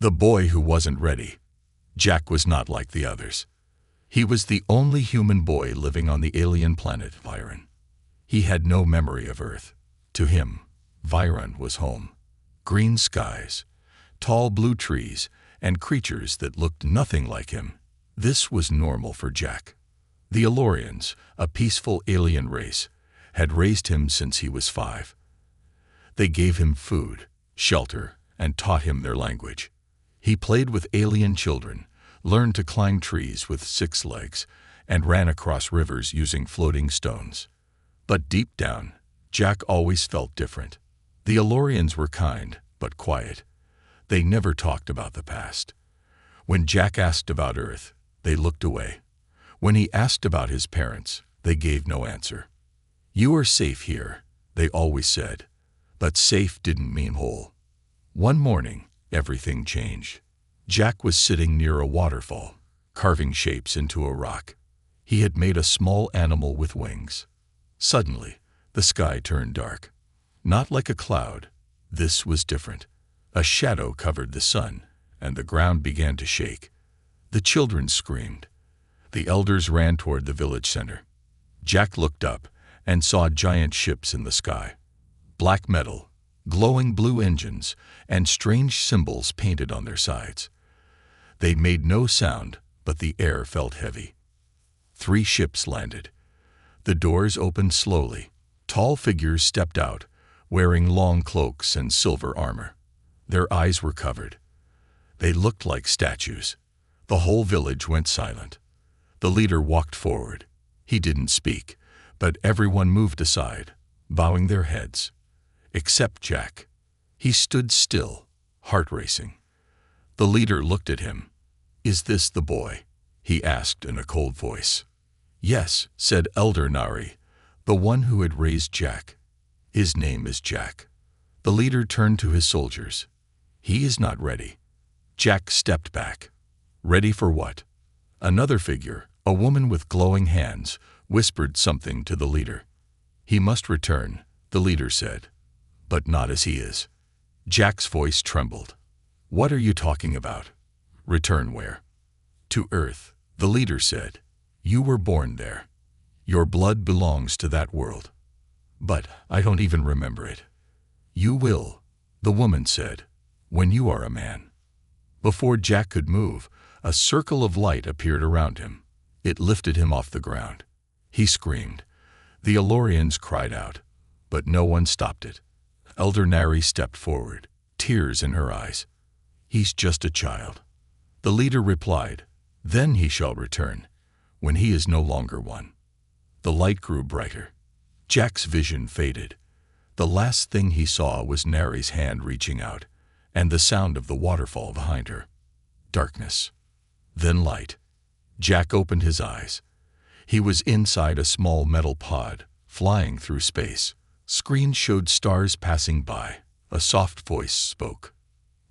The boy who wasn't ready. Jack was not like the others. He was the only human boy living on the alien planet Viren. He had no memory of Earth. To him, Viren was home. Green skies, tall blue trees, and creatures that looked nothing like him. This was normal for Jack. The Elorians, a peaceful alien race, had raised him since he was 5. They gave him food, shelter, and taught him their language. He played with alien children, learned to climb trees with 6 legs, and ran across rivers using floating stones. But deep down, Jack always felt different. The Elorians were kind, but quiet. They never talked about the past. When Jack asked about Earth, they looked away. When he asked about his parents, they gave no answer. "You are safe here," they always said. But safe didn't mean whole. One morning, everything changed. Jack was sitting near a waterfall, carving shapes into a rock. He had made a small animal with wings. Suddenly, the sky turned dark. Not like a cloud. This was different. A shadow covered the sun, and the ground began to shake. The children screamed. The elders ran toward the village center. Jack looked up and saw giant ships in the sky. Black metal, glowing blue engines, and strange symbols painted on their sides. They made no sound, but the air felt heavy. 3 ships landed. The doors opened slowly. Tall figures stepped out, wearing long cloaks and silver armor. Their eyes were covered. They looked like statues. The whole village went silent. The leader walked forward. He didn't speak, but everyone moved aside, bowing their heads. Except Jack. He stood still, heart racing. The leader looked at him. "Is this the boy?" he asked in a cold voice. "Yes," said Elder Nari, the one who had raised Jack. "His name is Jack." The leader turned to his soldiers. "He is not ready." Jack stepped back. Ready for what? Another figure, a woman with glowing hands, whispered something to the leader. "He must return," the leader said. "But not as he is." Jack's voice trembled. "What are you talking about?" "Return where?" "To Earth," the leader said. "You were born there. Your blood belongs to that world." "But I don't even remember it." "You will," the woman said, "when you are a man." Before Jack could move, a circle of light appeared around him. It lifted him off the ground. He screamed. The Elorians cried out, but no one stopped it. Elder Nari stepped forward, tears in her eyes. "He's just a child." The leader replied, "Then he shall return, when he is no longer one." The light grew brighter. Jack's vision faded. The last thing he saw was Nari's hand reaching out, and the sound of the waterfall behind her. Darkness. Then light. Jack opened his eyes. He was inside a small metal pod, flying through space. Screens showed stars passing by. A soft voice spoke.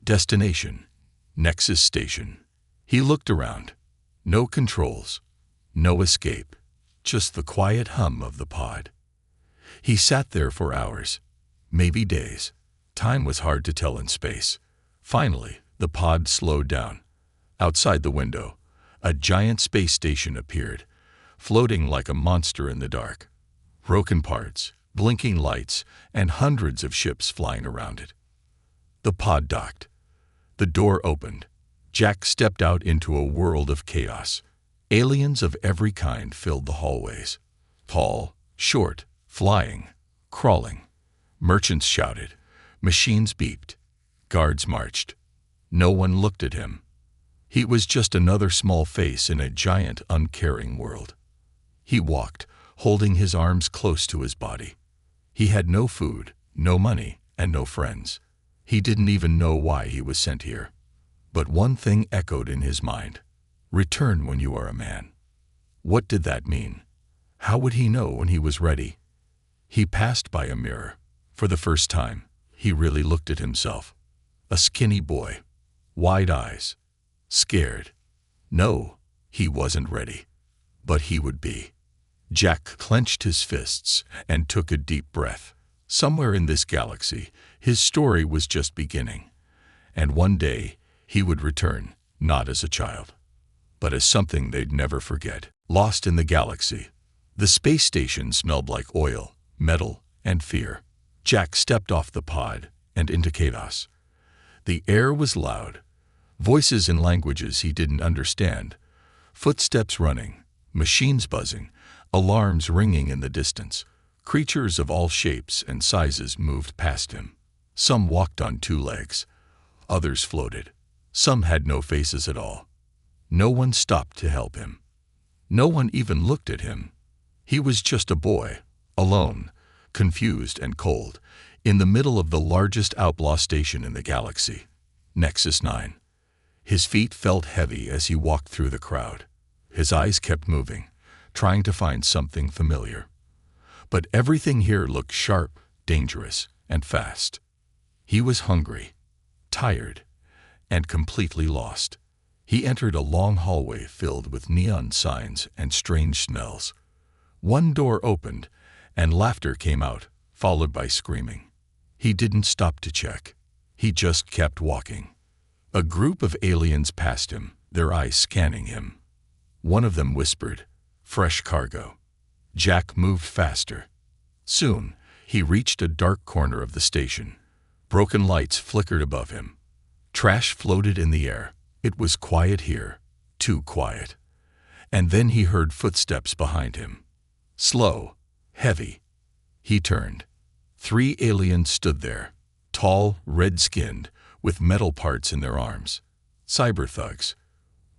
"Destination. Nexus Station." He looked around. No controls. No escape. Just the quiet hum of the pod. He sat there for hours. Maybe days. Time was hard to tell in space. Finally, the pod slowed down. Outside the window, a giant space station appeared, floating like a monster in the dark. Broken parts, blinking lights, and hundreds of ships flying around it. The pod docked. The door opened. Jack stepped out into a world of chaos. Aliens of every kind filled the hallways. Tall, short, flying, crawling. Merchants shouted. Machines beeped. Guards marched. No one looked at him. He was just another small face in a giant, uncaring world. He walked, holding his arms close to his body. He had no food, no money, and no friends. He didn't even know why he was sent here. But one thing echoed in his mind. Return when you are a man. What did that mean? How would he know when he was ready? He passed by a mirror. For the first time, he really looked at himself. A skinny boy. Wide eyes. Scared. No, he wasn't ready. But he would be. Jack clenched his fists and took a deep breath. Somewhere in this galaxy, his story was just beginning. And one day, He would return, not as a child, but as something they'd never forget. Lost in the galaxy. The space station smelled like oil, metal, and fear. Jack stepped off the pod and into chaos. The air was loud, voices in languages he didn't understand, footsteps running, machines buzzing, alarms ringing in the distance. Creatures of all shapes and sizes moved past him. Some walked on two legs, others floated. Some had no faces at all. No one stopped to help him. No one even looked at him. He was just a boy, alone, confused and cold, in the middle of the largest outlaw station in the galaxy, Nexus 9. His feet felt heavy as he walked through the crowd. His eyes kept moving, trying to find something familiar. But everything here looked sharp, dangerous, and fast. He was hungry, tired, and completely lost. He entered a long hallway filled with neon signs and strange smells. One door opened, and laughter came out, followed by screaming. He didn't stop to check. He just kept walking. A group of aliens passed him, their eyes scanning him. One of them whispered, "Fresh cargo." Jack moved faster. Soon, he reached a dark corner of the station. Broken lights flickered above him. Trash floated in the air. It was quiet here, too quiet. And then he heard footsteps behind him. Slow, heavy. He turned. 3 aliens stood there, tall, red-skinned, with metal parts in their arms. Cyber thugs.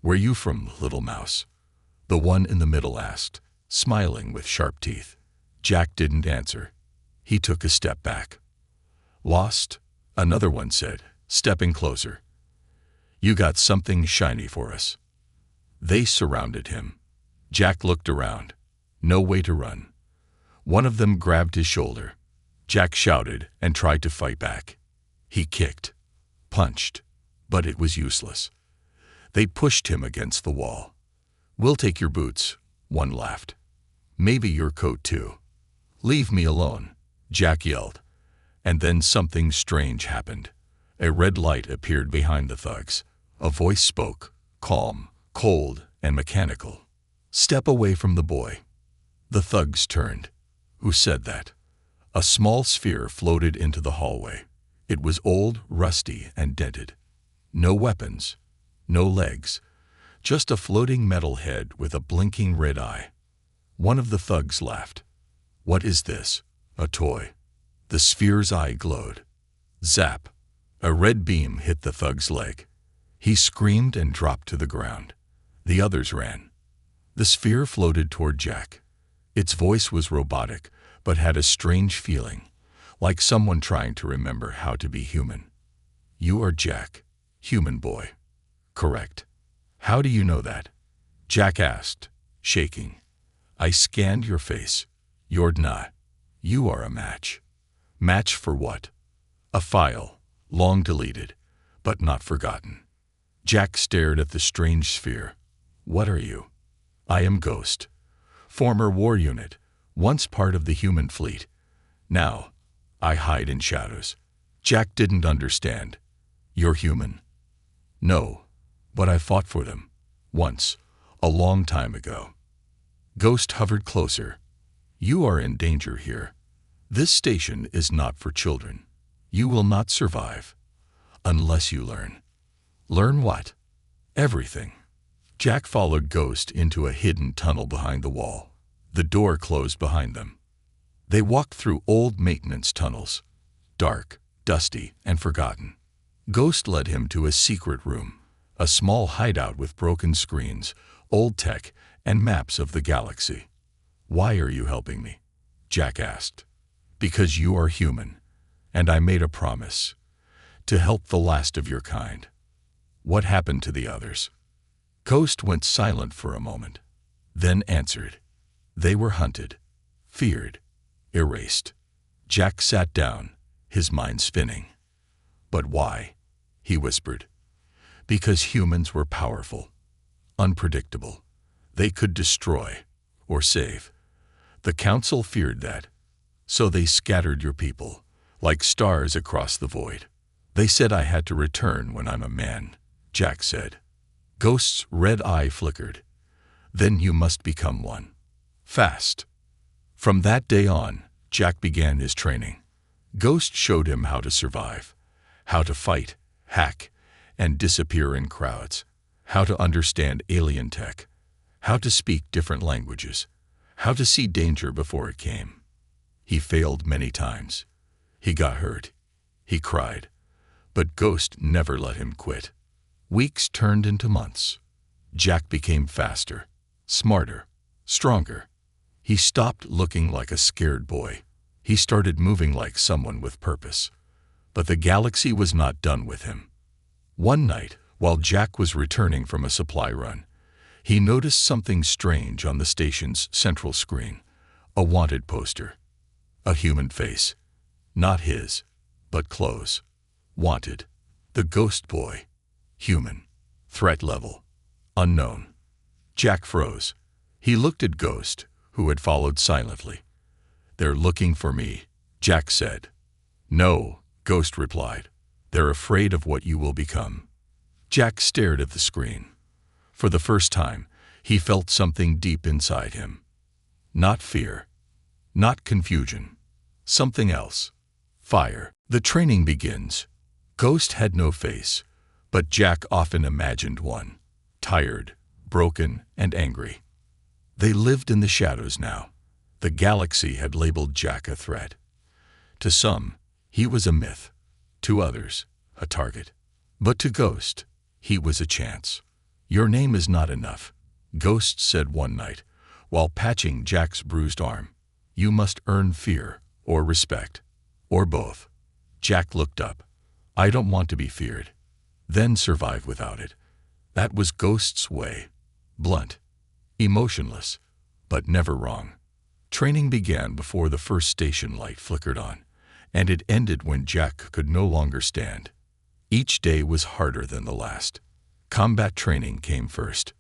"Where you from, little mouse?" the one in the middle asked, smiling with sharp teeth. Jack didn't answer. He took a step back. "Lost?" another one said, stepping closer. "You got something shiny for us." They surrounded him. Jack looked around. No way to run. One of them grabbed his shoulder. Jack shouted and tried to fight back. He kicked, punched, but it was useless. They pushed him against the wall. "We'll take your boots," one laughed. "Maybe your coat too." "Leave me alone," Jack yelled. And then something strange happened. A red light appeared behind the thugs. A voice spoke, calm, cold, and mechanical. "Step away from the boy." The thugs turned. Who said that? A small sphere floated into the hallway. It was old, rusty, and dented. No weapons, no legs, just a floating metal head with a blinking red eye. One of the thugs laughed. "What is this? A toy?" The sphere's eye glowed. Zap! A red beam hit the thug's leg. He screamed and dropped to the ground. The others ran. The sphere floated toward Jack. Its voice was robotic, but had a strange feeling, like someone trying to remember how to be human. "You are Jack, human boy." "Correct." "How do you know that?" Jack asked, shaking. "I scanned your face. You're not. You are a match." "Match for what?" "A file, long deleted, but not forgotten." Jack stared at the strange sphere. "What are you?" "I am Ghost. Former war unit, once part of the human fleet. Now, I hide in shadows." Jack didn't understand. "You're human?" "No, but I fought for them. Once, a long time ago." Ghost hovered closer. "You are in danger here. This station is not for children. You will not survive. Unless you learn." "Learn what?" "Everything." Jack followed Ghost into a hidden tunnel behind the wall. The door closed behind them. They walked through old maintenance tunnels, dark, dusty, and forgotten. Ghost led him to a secret room, a small hideout with broken screens, old tech, and maps of the galaxy. "Why are you helping me?" Jack asked. "Because you are human, and I made a promise to help the last of your kind." "What happened to the others?" Ghost went silent for a moment, then answered. "They were hunted, feared, erased." Jack sat down, his mind spinning. "But why?" he whispered. "Because humans were powerful, unpredictable. They could destroy or save. The Council feared that, so they scattered your people, like stars across the void. They said I had to return when I'm a man, Jack said. Ghost's red eye flickered. Then you must become one. Fast. From that day on, Jack began his training. Ghost showed him how to survive, how to fight, hack, and disappear in crowds, how to understand alien tech, how to speak different languages, how to see danger before it came. He failed many times. He got hurt. He cried. But Ghost never let him quit. Weeks turned into months. Jack became faster, smarter, stronger. He stopped looking like a scared boy. He started moving like someone with purpose. But the galaxy was not done with him. One night, while Jack was returning from a supply run, he noticed something strange on the station's central screen. A wanted poster. A human face. Not his, but close. Wanted. The Ghost Boy. Human. Threat level. Unknown. Jack froze. He looked at Ghost, who had followed silently. They're looking for me, Jack said. No, Ghost replied. They're afraid of what you will become. Jack stared at the screen. For the first time, he felt something deep inside him. Not fear. Not confusion. Something else. Fire. The training begins. Ghost had no face, but Jack often imagined one. Tired, broken, and angry. They lived in the shadows now. The galaxy had labeled Jack a threat. To some, he was a myth. To others, a target. But to Ghost, he was a chance. Your name is not enough, Ghost said one night, while patching Jack's bruised arm. You must earn fear, or respect, or both. Jack looked up. I don't want to be feared. Then survive without it. That was Ghost's way. Blunt. Emotionless, but never wrong. Training began before the first station light flickered on, and it ended when Jack could no longer stand. Each day was harder than the last. Combat training came first.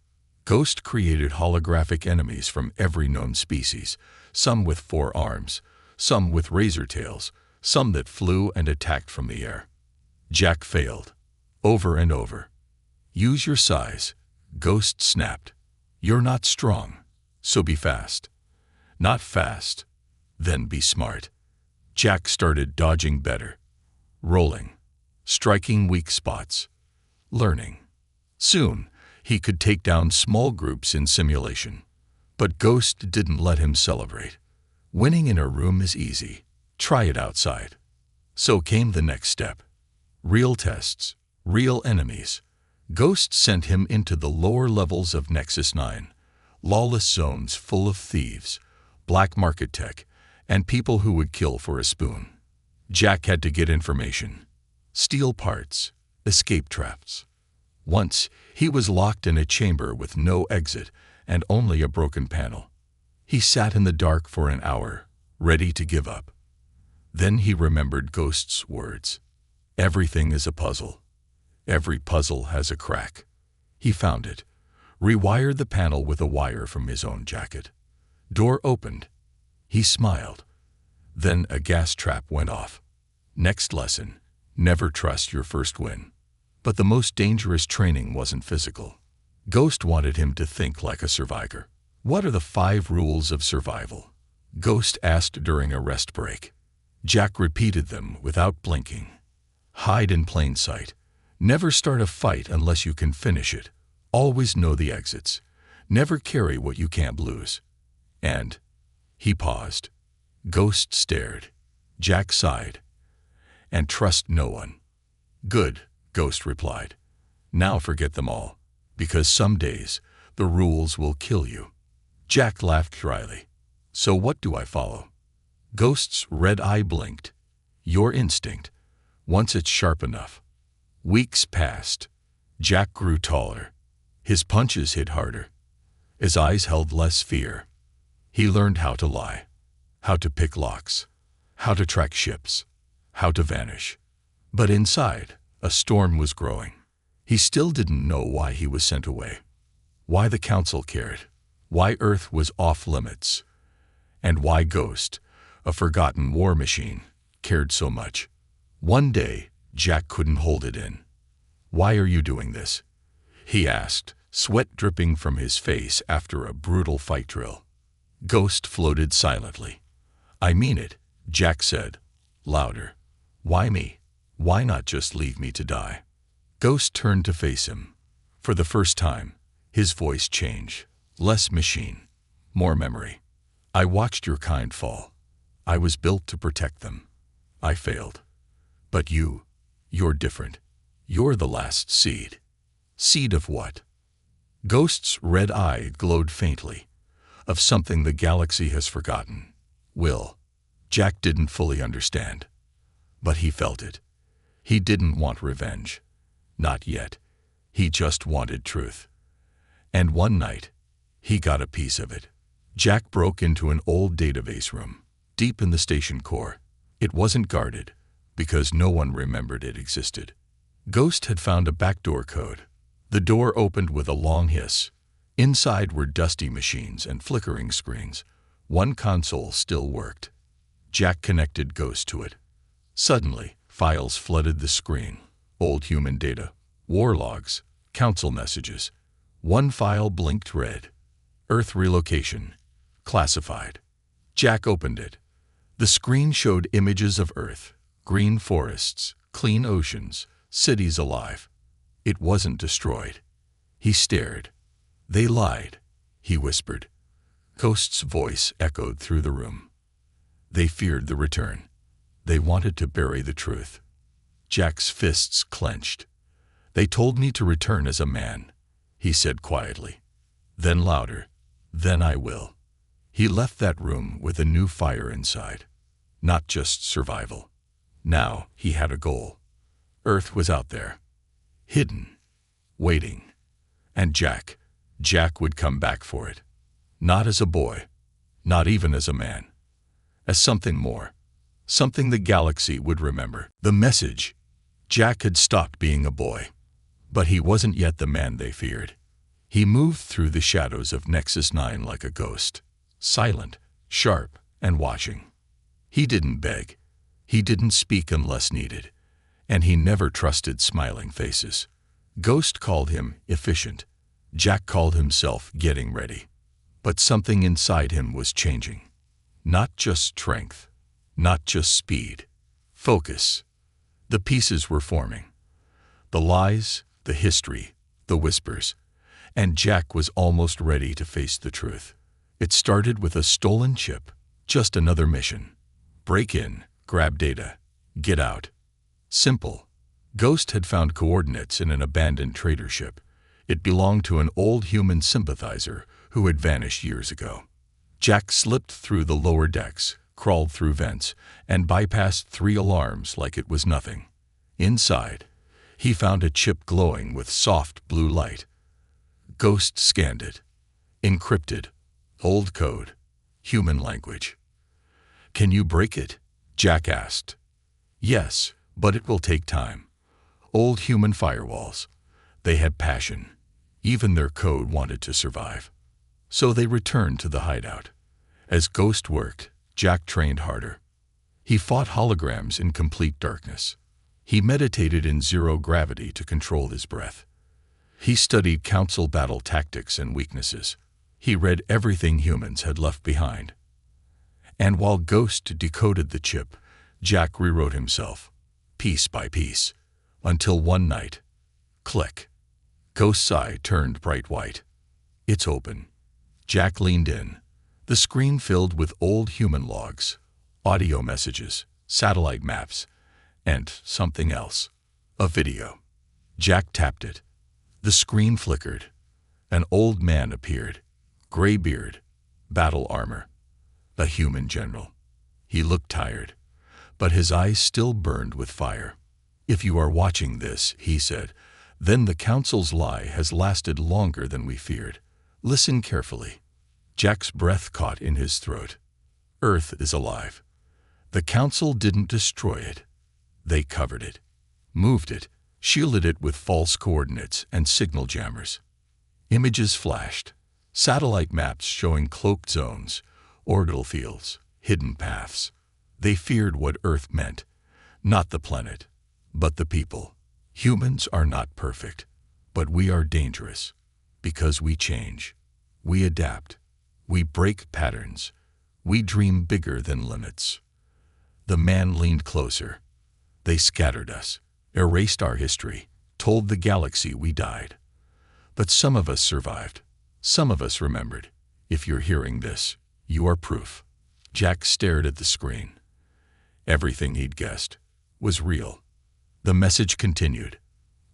Ghost created holographic enemies from every known species, some with 4 arms, some with razor tails, some that flew and attacked from the air. Jack failed. Over and over. Use your size, Ghost snapped. You're not strong, so be fast. Not fast, then be smart. Jack started dodging better. Rolling. Striking weak spots. Learning. Soon, he could take down small groups in simulation. But Ghost didn't let him celebrate. Winning in a room is easy. Try it outside. So came the next step. Real tests. Real enemies. Ghost sent him into the lower levels of Nexus 9. Lawless zones full of thieves, black market tech, and people who would kill for a spoon. Jack had to get information. Steal parts. Escape traps. Once, he was locked in a chamber with no exit and only a broken panel. He sat in the dark for an hour, ready to give up. Then he remembered Ghost's words. Everything is a puzzle. Every puzzle has a crack. He found it. Rewired the panel with a wire from his own jacket. Door opened. He smiled. Then a gas trap went off. Next lesson. Never trust your first win. But the most dangerous training wasn't physical. Ghost wanted him to think like a survivor. What are the 5 rules of survival? Ghost asked during a rest break. Jack repeated them without blinking. Hide in plain sight. Never start a fight unless you can finish it. Always know the exits. Never carry what you can't lose. And he paused. Ghost stared. Jack sighed. And trust no one. Good, Ghost replied. Now forget them all, because some days the rules will kill you. Jack laughed dryly. So what do I follow? Ghost's red eye blinked. Your instinct, once it's sharp enough. Weeks passed. Jack grew taller. His punches hit harder. His eyes held less fear. He learned how to lie, how to pick locks, how to track ships, how to vanish. But inside, a storm was growing. He still didn't know why he was sent away, why the Council cared, why Earth was off limits, and why Ghost, a forgotten war machine, cared so much. One day, Jack couldn't hold it in. Why are you doing this? He asked, sweat dripping from his face after a brutal fight drill. Ghost floated silently. I mean it, Jack said, louder. Why me? Why not just leave me to die? Ghost turned to face him. For the first time, his voice changed. Less machine, more memory. I watched your kind fall. I was built to protect them. I failed. But you're different. You're the last seed. Seed of what? Ghost's red eye glowed faintly. Of something the galaxy has forgotten. Will. Jack didn't fully understand. But he felt it. He didn't want revenge. Not yet. He just wanted truth. And one night, he got a piece of it. Jack broke into an old database room, deep in the station core. It wasn't guarded, because no one remembered it existed. Ghost had found a backdoor code. The door opened with a long hiss. Inside were dusty machines and flickering screens. One console still worked. Jack connected Ghost to it. Suddenly, files flooded the screen. Old human data, war logs, council messages. One file blinked red. Earth relocation. Classified. Jack opened it. The screen showed images of Earth, green forests, clean oceans, cities alive. It wasn't destroyed. He stared. They lied, he whispered. Ghost's voice echoed through the room. They feared the return. They wanted to bury the truth. Jack's fists clenched. They told me to return as a man, he said quietly. Then louder, then I will. He left that room with a new fire inside. Not just survival. Now he had a goal. Earth was out there. Hidden. Waiting. And Jack would come back for it. Not as a boy. Not even as a man. As something more. Something the galaxy would remember. The message. Jack had stopped being a boy. But he wasn't yet the man they feared. He moved through the shadows of Nexus 9 like a ghost. Silent, sharp, and watching. He didn't beg. He didn't speak unless needed. And he never trusted smiling faces. Ghost called him efficient. Jack called himself getting ready. But something inside him was changing. Not just strength. Not just speed. Focus. The pieces were forming. The lies, the history, the whispers. And Jack was almost ready to face the truth. It started with a stolen chip. Just another mission. Break in, grab data, get out. Simple. Ghost had found coordinates in an abandoned trader ship. It belonged to an old human sympathizer who had vanished years ago. Jack slipped through the lower decks, crawled through vents, and bypassed 3 alarms like it was nothing. Inside, he found a chip glowing with soft blue light. Ghost scanned it. Encrypted. Old code. Human language. Can you break it? Jack asked. Yes, but it will take time. Old human firewalls. They had passion. Even their code wanted to survive. So they returned to the hideout. As Ghost worked, Jack trained harder. He fought holograms in complete darkness. He meditated in zero gravity to control his breath. He studied council battle tactics and weaknesses. He read everything humans had left behind. And while Ghost decoded the chip, Jack rewrote himself, piece by piece, until one night, click. Ghost's eye turned bright white. It's open. Jack leaned in. The screen filled with old human logs, audio messages, satellite maps, and something else. A video. Jack tapped it. The screen flickered. An old man appeared. Gray beard. Battle armor. A human general. He looked tired, but his eyes still burned with fire. If you are watching this, he said, then the council's lie has lasted longer than we feared. Listen carefully. Jack's breath caught in his throat. Earth is alive. The council didn't destroy it. They covered it, moved it, shielded it with false coordinates and signal jammers. Images flashed. Satellite maps showing cloaked zones, orbital fields, hidden paths. They feared what Earth meant. Not the planet, but the people. Humans are not perfect, but we are dangerous because we change. We adapt. We break patterns. We dream bigger than limits. The man leaned closer. They scattered us, erased our history, told the galaxy we died. But some of us survived. Some of us remembered. If you're hearing this, you are proof. Jack stared at the screen. Everything he'd guessed was real. The message continued.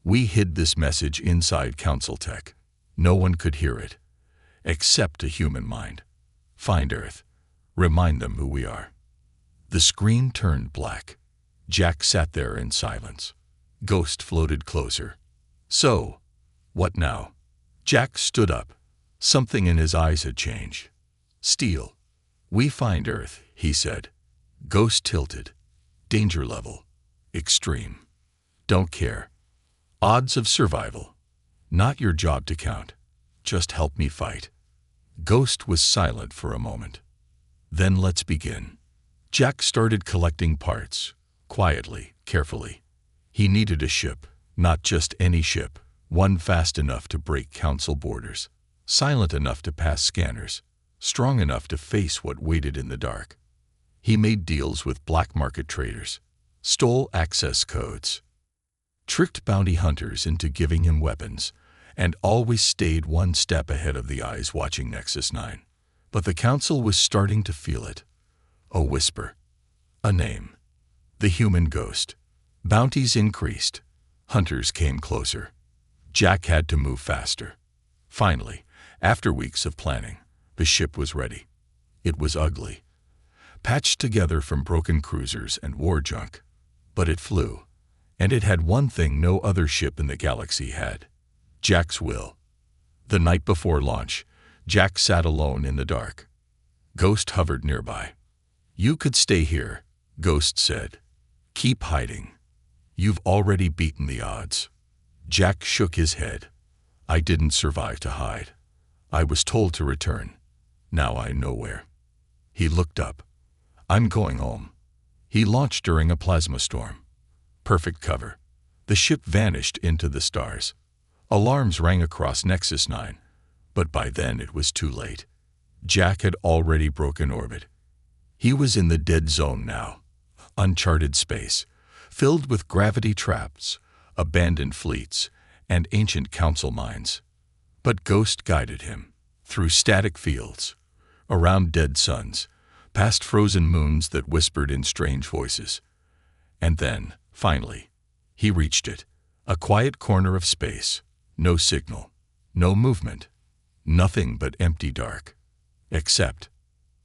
We hid this message inside Council Tech. No one could hear it, except a human mind. Find Earth. Remind them who we are. The screen turned black. Jack sat there in silence. Ghost floated closer. So, what now? Jack stood up. Something in his eyes had changed. Steel. We find Earth, he said. Ghost tilted. Danger level. Extreme. Don't care. Odds of survival. Not your job to count. Just help me fight. Ghost was silent for a moment. Then let's begin. Jack started collecting parts, quietly, carefully. He needed a ship, not just any ship, one fast enough to break council borders, silent enough to pass scanners, strong enough to face what waited in the dark. He made deals with black market traders, stole access codes, tricked bounty hunters into giving him weapons, and always stayed one step ahead of the eyes watching Nexus 9. But the council was starting to feel it. A whisper. A name. The human ghost. Bounties increased. Hunters came closer. Jack had to move faster. Finally, after weeks of planning, the ship was ready. It was ugly, patched together from broken cruisers and war junk. But it flew, and it had one thing no other ship in the galaxy had. Jack's will. The night before launch, Jack sat alone in the dark. Ghost hovered nearby. You could stay here, Ghost said. Keep hiding. You've already beaten the odds. Jack shook his head. I didn't survive to hide. I was told to return. Now I know where. He looked up. I'm going home. He launched during a plasma storm. Perfect cover. The ship vanished into the stars. Alarms rang across Nexus 9. But by then it was too late. Jack had already broken orbit. He was in the dead zone now. Uncharted space, filled with gravity traps, abandoned fleets, and ancient council mines. But Ghost guided him, through static fields, around dead suns, past frozen moons that whispered in strange voices. And then, finally, he reached it, a quiet corner of space, no signal, no movement. Nothing but empty dark. Except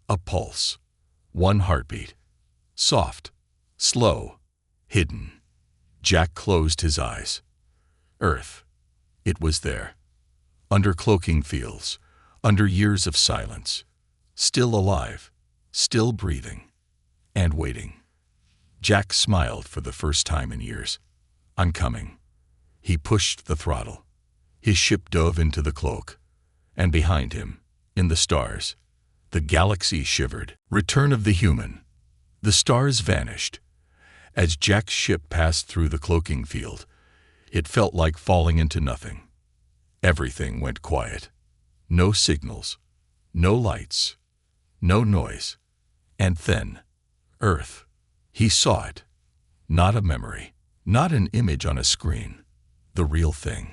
a pulse. One heartbeat. Soft. Slow. Hidden. Jack closed his eyes. Earth. It was there. Under cloaking fields. Under years of silence. Still alive. Still breathing. And waiting. Jack smiled for the first time in years. I'm coming. He pushed the throttle. His ship dove into the cloak. And behind him, in the stars, the galaxy shivered. Return of the human. The stars vanished. As Jack's ship passed through the cloaking field, it felt like falling into nothing. Everything went quiet. No signals, no lights, no noise. And then, Earth. He saw it. Not a memory, not an image on a screen. The real thing.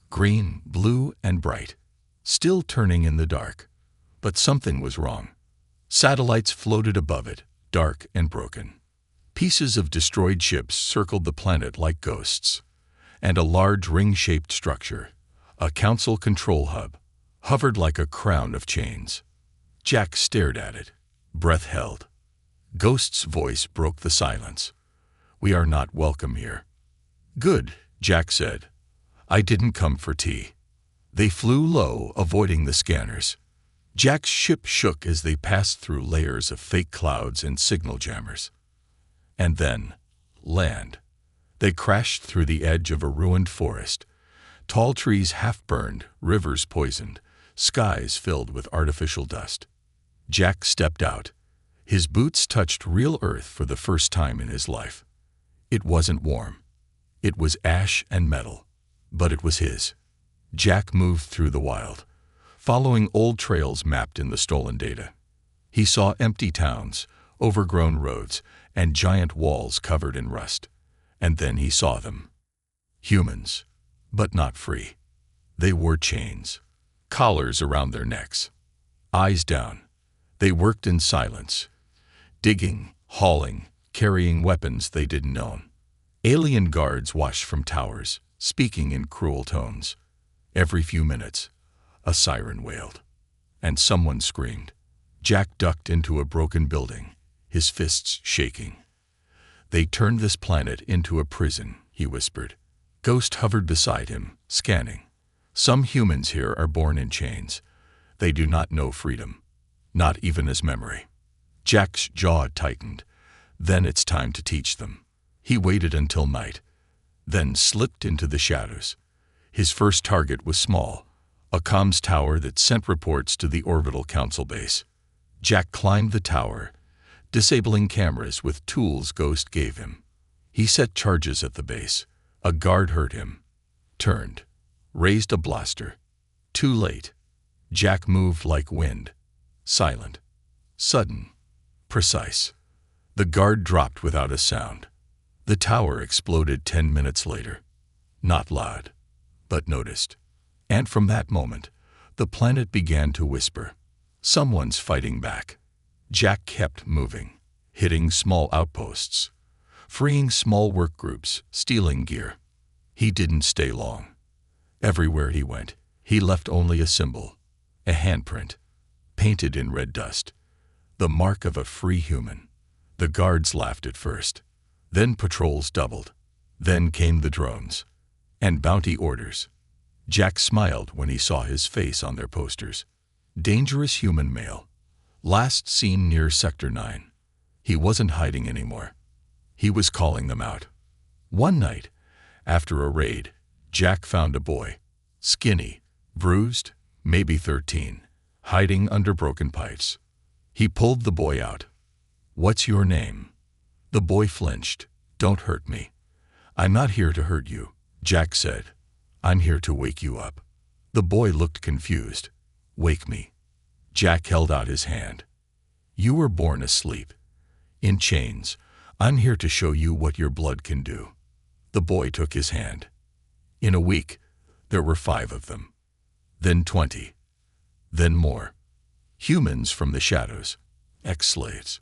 Green, blue, and bright. Still turning in the dark. But something was wrong. Satellites floated above it, dark and broken. Pieces of destroyed ships circled the planet like ghosts. And a large ring-shaped structure, a council control hub, hovered like a crown of chains. Jack stared at it, breath held. Ghost's voice broke the silence. We are not welcome here. Good, Jack said. I didn't come for tea. They flew low, avoiding the scanners. Jack's ship shook as they passed through layers of fake clouds and signal jammers. And then, land. They crashed through the edge of a ruined forest. Tall trees half-burned, rivers poisoned, skies filled with artificial dust. Jack stepped out. His boots touched real earth for the first time in his life. It wasn't warm. It was ash and metal, but it was his. Jack moved through the wild, following old trails mapped in the stolen data. He saw empty towns, overgrown roads, and giant walls covered in rust. And then he saw them. Humans, but not free. They wore chains, collars around their necks, eyes down. They worked in silence, digging, hauling, carrying weapons they didn't own. Alien guards watched from towers, speaking in cruel tones. Every few minutes, a siren wailed, and someone screamed. Jack ducked into a broken building, his fists shaking. "They turned this planet into a prison," he whispered. Ghost hovered beside him, scanning. "Some humans here are born in chains. They do not know freedom, not even as memory." Jack's jaw tightened. Then it's time to teach them. He waited until night, then slipped into the shadows. His first target was small, a comms tower that sent reports to the orbital council base. Jack climbed the tower, disabling cameras with tools Ghost gave him. He set charges at the base. A guard heard him, turned, raised a blaster. Too late. Jack moved like wind, silent, sudden, precise. The guard dropped without a sound. The tower exploded 10 minutes later. Not loud, but noticed. And from that moment, the planet began to whisper. Someone's fighting back. Jack kept moving, hitting small outposts, freeing small work groups, stealing gear. He didn't stay long. Everywhere he went, he left only a symbol, a handprint, painted in red dust, the mark of a free human. The guards laughed at first. Then patrols doubled. Then came the drones and bounty orders. Jack smiled when he saw his face on their posters. Dangerous human male. Last seen near Sector 9. He wasn't hiding anymore. He was calling them out. One night, after a raid, Jack found a boy, skinny, bruised, maybe 13, hiding under broken pipes. He pulled the boy out. "What's your name?" The boy flinched. "Don't hurt me." "I'm not here to hurt you," Jack said. "I'm here to wake you up." The boy looked confused. "Wake me." Jack held out his hand. "You were born asleep, in chains. I'm here to show you what your blood can do." The boy took his hand. In a week, there were 5 of them. Then 20. Then more. Humans from the shadows. Ex-slaves.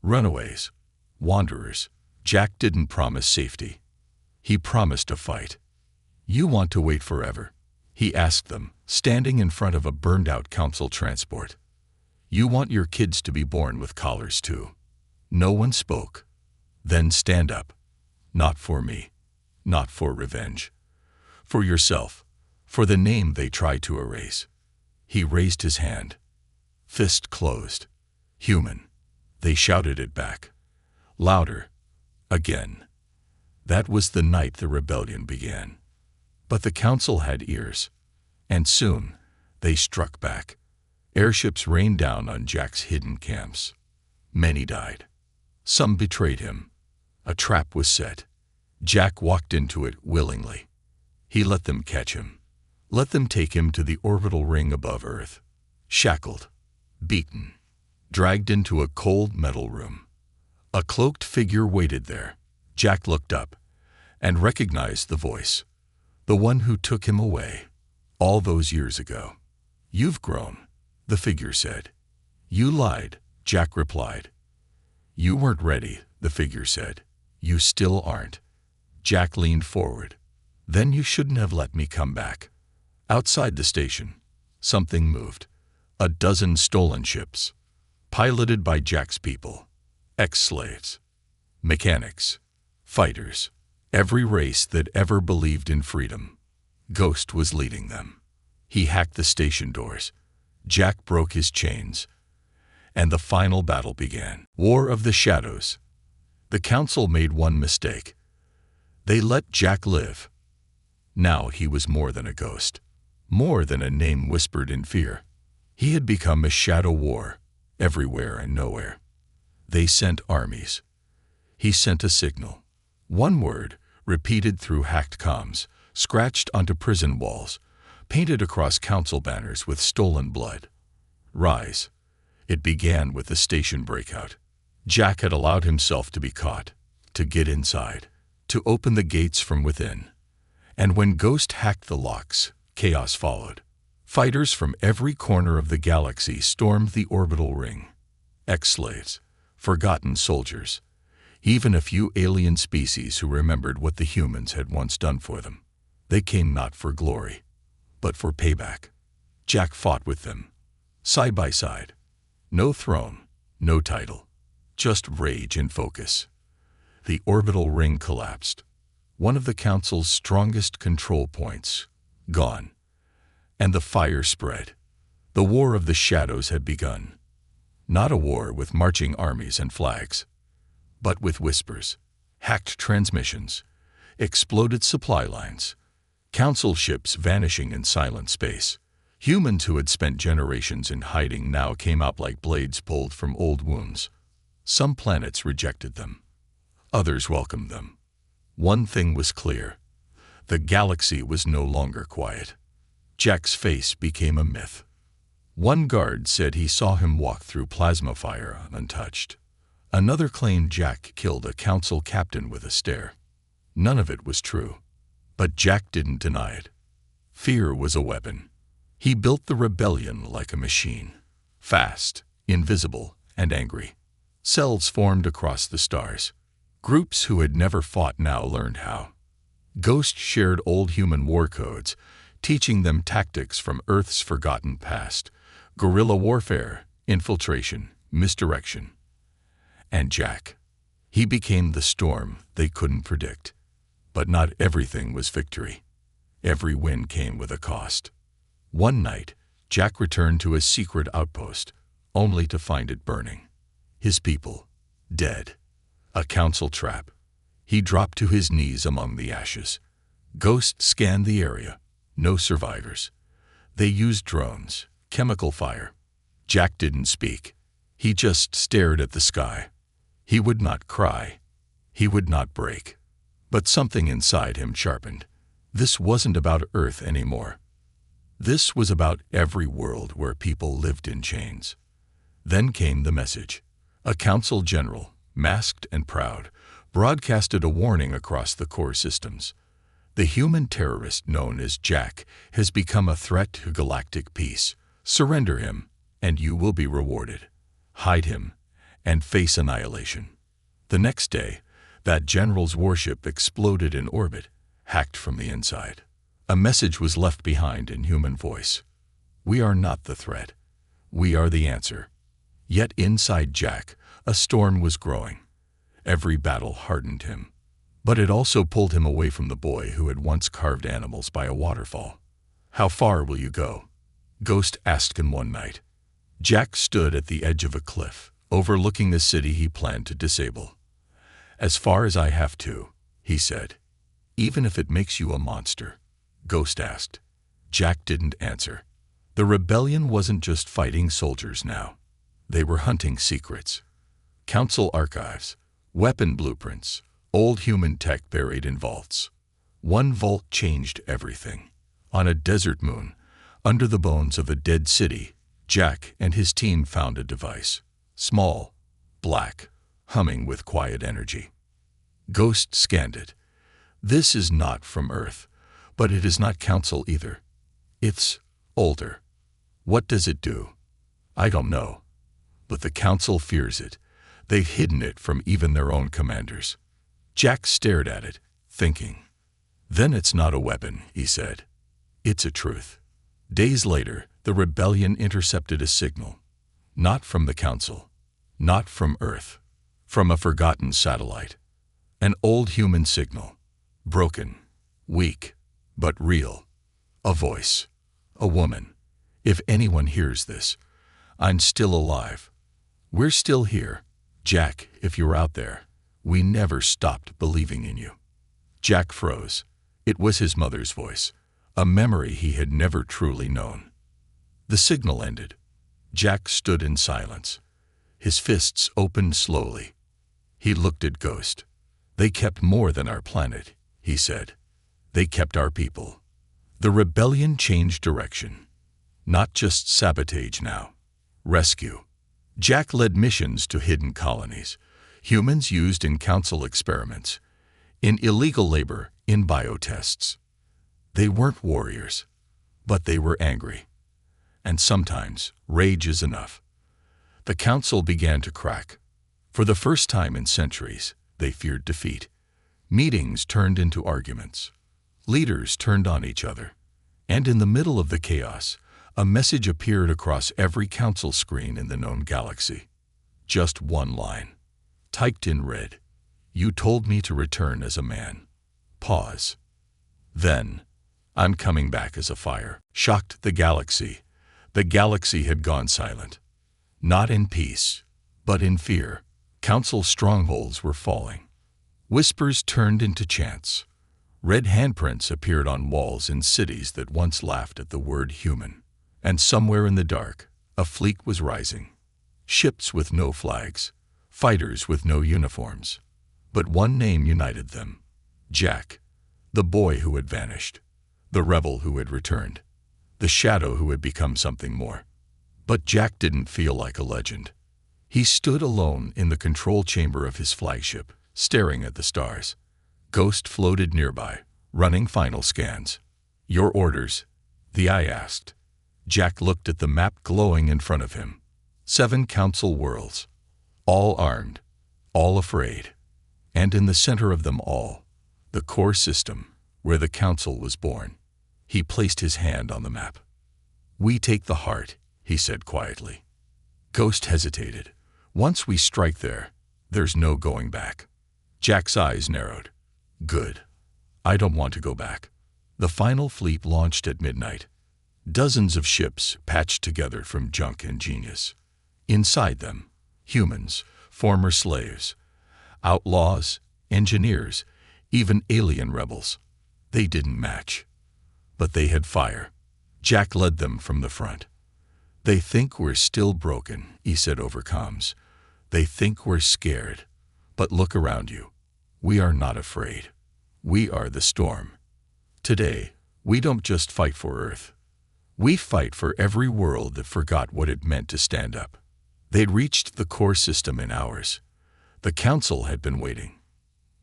Runaways. Wanderers. Jack didn't promise safety. He promised a fight. "You want to wait forever?" he asked them, standing in front of a burned-out council transport. "You want your kids to be born with collars too?" No one spoke. "Then stand up. Not for me. Not for revenge. For yourself. For the name they tried to erase." He raised his hand. Fist closed. "Human." They shouted it back. Louder. Again. That was the night the rebellion began. But the council had ears. And soon, they struck back. Airships rained down on Jack's hidden camps. Many died. Some betrayed him. A trap was set. Jack walked into it willingly. He let them catch him. Let them take him to the orbital ring above Earth. Shackled. Beaten. Dragged into a cold metal room. A cloaked figure waited there. Jack looked up and recognized the voice. The one who took him away all those years ago. "You've grown," the figure said. "You lied," Jack replied. "You weren't ready," the figure said. "You still aren't." Jack leaned forward. "Then you shouldn't have let me come back." Outside the station, something moved. A dozen stolen ships, piloted by Jack's people. Ex-slaves. Mechanics. Fighters. Every race that ever believed in freedom. Ghost was leading them. He hacked the station doors. Jack broke his chains. And the final battle began. War of the Shadows. The council made one mistake. They let Jack live. Now he was more than a ghost. More than a name whispered in fear. He had become a shadow war, everywhere and nowhere. They sent armies. He sent a signal. One word, repeated through hacked comms, scratched onto prison walls, painted across council banners with stolen blood. Rise. It began with the station breakout. Jack had allowed himself to be caught, to get inside, to open the gates from within. And when Ghost hacked the locks, chaos followed. Fighters from every corner of the galaxy stormed the orbital ring. Ex-slaves, forgotten soldiers, even a few alien species who remembered what the humans had once done for them. They came not for glory, but for payback. Jack fought with them, side by side. No throne, no title, just rage and focus. The orbital ring collapsed. One of the Council's strongest control points, gone. And the fire spread. The War of the Shadows had begun. Not a war with marching armies and flags, but with whispers, hacked transmissions, exploded supply lines, Council ships vanishing in silent space. Humans who had spent generations in hiding now came out like blades pulled from old wounds. Some planets rejected them. Others welcomed them. One thing was clear. The galaxy was no longer quiet. Jack's face became a myth. One guard said he saw him walk through plasma fire untouched. Another claimed Jack killed a council captain with a stare. None of it was true. But Jack didn't deny it. Fear was a weapon. He built the rebellion like a machine. Fast, invisible, and angry. Cells formed across the stars. Groups who had never fought now learned how. Ghost shared old human war codes, teaching them tactics from Earth's forgotten past. Guerrilla warfare, infiltration, misdirection. And Jack. He became the storm they couldn't predict. But not everything was victory. Every win came with a cost. One night, Jack returned to his secret outpost, only to find it burning. His people, dead. A council trap. He dropped to his knees among the ashes. Ghost scanned the area. No survivors. They used drones, chemical fire. Jack didn't speak. He just stared at the sky. He would not cry. He would not break. But something inside him sharpened. This wasn't about Earth anymore. This was about every world where people lived in chains. Then came the message. A council general, masked and proud, broadcasted a warning across the core systems. The human terrorist known as Jack has become a threat to galactic peace. Surrender him, and you will be rewarded. Hide him, and face annihilation. The next day, that general's warship exploded in orbit, hacked from the inside. A message was left behind in human voice. We are not the threat. We are the answer. Yet inside Jack, a storm was growing. Every battle hardened him. But it also pulled him away from the boy who had once carved animals by a waterfall. How far will you go? Ghost asked him one night. Jack stood at the edge of a cliff, overlooking the city he planned to disable. As far as I have to, he said. Even if it makes you a monster, Ghost asked. Jack didn't answer. The rebellion wasn't just fighting soldiers now. They were hunting secrets. Council archives, weapon blueprints, old human tech buried in vaults. One vault changed everything. On a desert moon, under the bones of a dead city, Jack and his team found a device. Small, black, humming with quiet energy. Ghost scanned it. This is not from Earth, but it is not Council either. It's older. What does it do? I don't know. But the Council fears it. They've hidden it from even their own commanders. Jack stared at it, thinking. Then it's not a weapon, he said. It's a truth. Days later, the rebellion intercepted a signal. Not from the Council. Not from Earth. From a forgotten satellite. An old human signal. Broken. Weak. But real. A voice. A woman. If anyone hears this, I'm still alive. We're still here. Jack, if you're out there, we never stopped believing in you. Jack froze. It was his mother's voice, a memory he had never truly known. The signal ended. Jack stood in silence. His fists opened slowly. He looked at Ghost. They kept more than our planet, he said. They kept our people. The rebellion changed direction. Not just sabotage now. Rescue. Jack led missions to hidden colonies, humans used in council experiments, in illegal labor, in biotests. They weren't warriors, but they were angry. And sometimes rage is enough. The council began to crack. For the first time in centuries, they feared defeat. Meetings turned into arguments. Leaders turned on each other. And in the middle of the chaos, a message appeared across every council screen in the known galaxy. Just one line. Typed in red. You told me to return as a man. Pause. Then, I'm coming back as a fire. Shocked the galaxy. The galaxy had gone silent. Not in peace, but in fear. Council strongholds were falling. Whispers turned into chants. Red handprints appeared on walls in cities that once laughed at the word human. And somewhere in the dark, a fleet was rising. Ships with no flags, fighters with no uniforms. But one name united them. Jack, the boy who had vanished, the rebel who had returned, the shadow who had become something more. But Jack didn't feel like a legend. He stood alone in the control chamber of his flagship, staring at the stars. Ghost floated nearby, running final scans. Your orders? The eye asked. Jack looked at the map glowing in front of him. 7 council worlds, all armed, all afraid. And in the center of them all, the core system, where the council was born. He placed his hand on the map. We take the heart, he said quietly. Ghost hesitated. Once we strike there, there's no going back. Jack's eyes narrowed. Good. I don't want to go back. The final fleet launched at midnight. Dozens of ships patched together from junk and genius. Inside them, humans, former slaves, outlaws, engineers, even alien rebels. They didn't match. But they had fire. Jack led them from the front. They think we're still broken, he said over comms. They think we're scared. But look around you. We are not afraid. We are the storm. Today, we don't just fight for Earth. We fight for every world that forgot what it meant to stand up. They'd reached the core system in hours. The council had been waiting.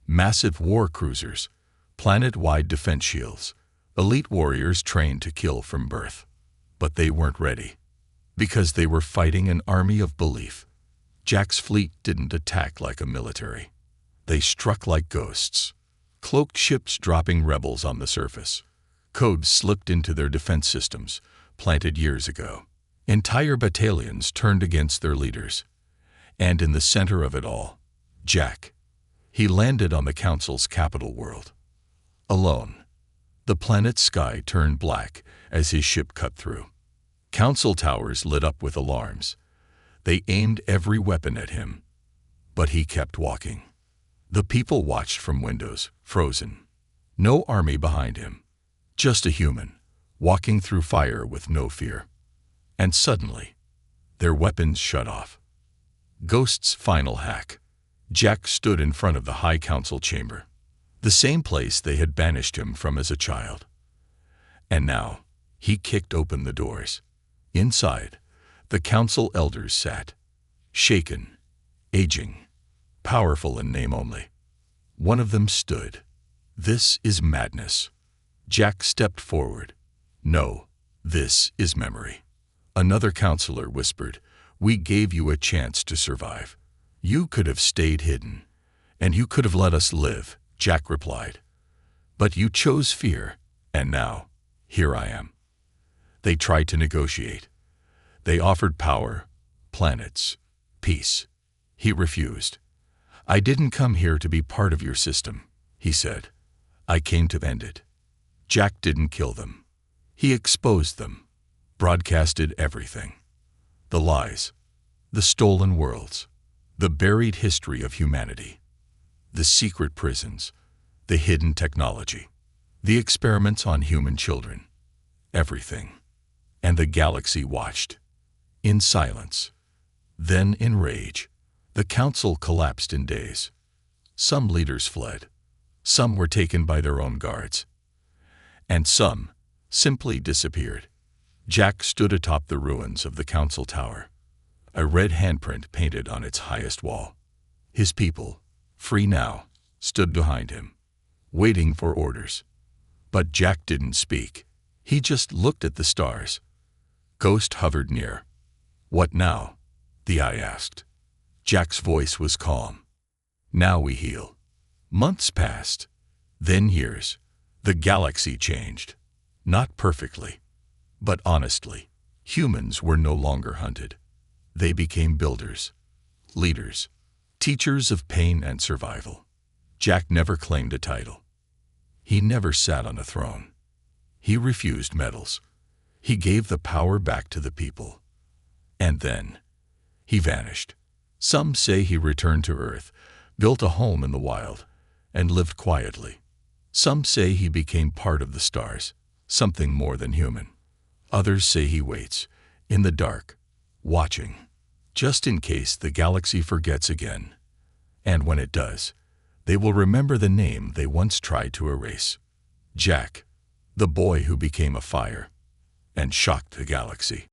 Massive war cruisers, planet-wide defense shields, elite warriors trained to kill from birth. But they weren't ready. Because they were fighting an army of belief. Jack's fleet didn't attack like a military. They struck like ghosts. Cloaked ships dropping rebels on the surface. Codes slipped into their defense systems, planted years ago. Entire battalions turned against their leaders. And in the center of it all, Jack. He landed on the council's capital world. Alone. The planet's sky turned black as his ship cut through. Council towers lit up with alarms. They aimed every weapon at him. But he kept walking. The people watched from windows, frozen. No army behind him. Just a human, walking through fire with no fear. And suddenly, their weapons shut off. Ghost's final hack. Jack stood in front of the High Council chamber, the same place they had banished him from as a child. And now, he kicked open the doors. Inside, the council elders sat, shaken, aging, powerful in name only. One of them stood. This is madness. Jack stepped forward. No, this is memory. Another counselor whispered, we gave you a chance to survive. You could have stayed hidden, and you could have let us live, Jack replied. But you chose fear, and now, here I am. They tried to negotiate. They offered power, planets, peace. He refused. I didn't come here to be part of your system, he said. I came to end it. Jack didn't kill them. He exposed them, broadcasted everything. The lies, the stolen worlds, the buried history of humanity, the secret prisons, the hidden technology, the experiments on human children, everything. And the galaxy watched, in silence. Then in rage, the council collapsed in days. Some leaders fled. Some were taken by their own guards, and some simply disappeared. Jack stood atop the ruins of the council tower, a red handprint painted on its highest wall. His people, free now, stood behind him, waiting for orders. But Jack didn't speak. He just looked at the stars. Ghost hovered near. "What now?" the eye asked. Jack's voice was calm. "Now we heal." Months passed, then years. The galaxy changed. Not perfectly, but honestly. Humans were no longer hunted. They became builders, leaders, teachers of pain and survival. Jack never claimed a title. He never sat on a throne. He refused medals. He gave the power back to the people. And then he vanished. Some say he returned to Earth, built a home in the wild, and lived quietly. Some say he became part of the stars, something more than human. Others say he waits, in the dark, watching, just in case the galaxy forgets again. And when it does, they will remember the name they once tried to erase. Jack, the boy who became a fire and shocked the galaxy.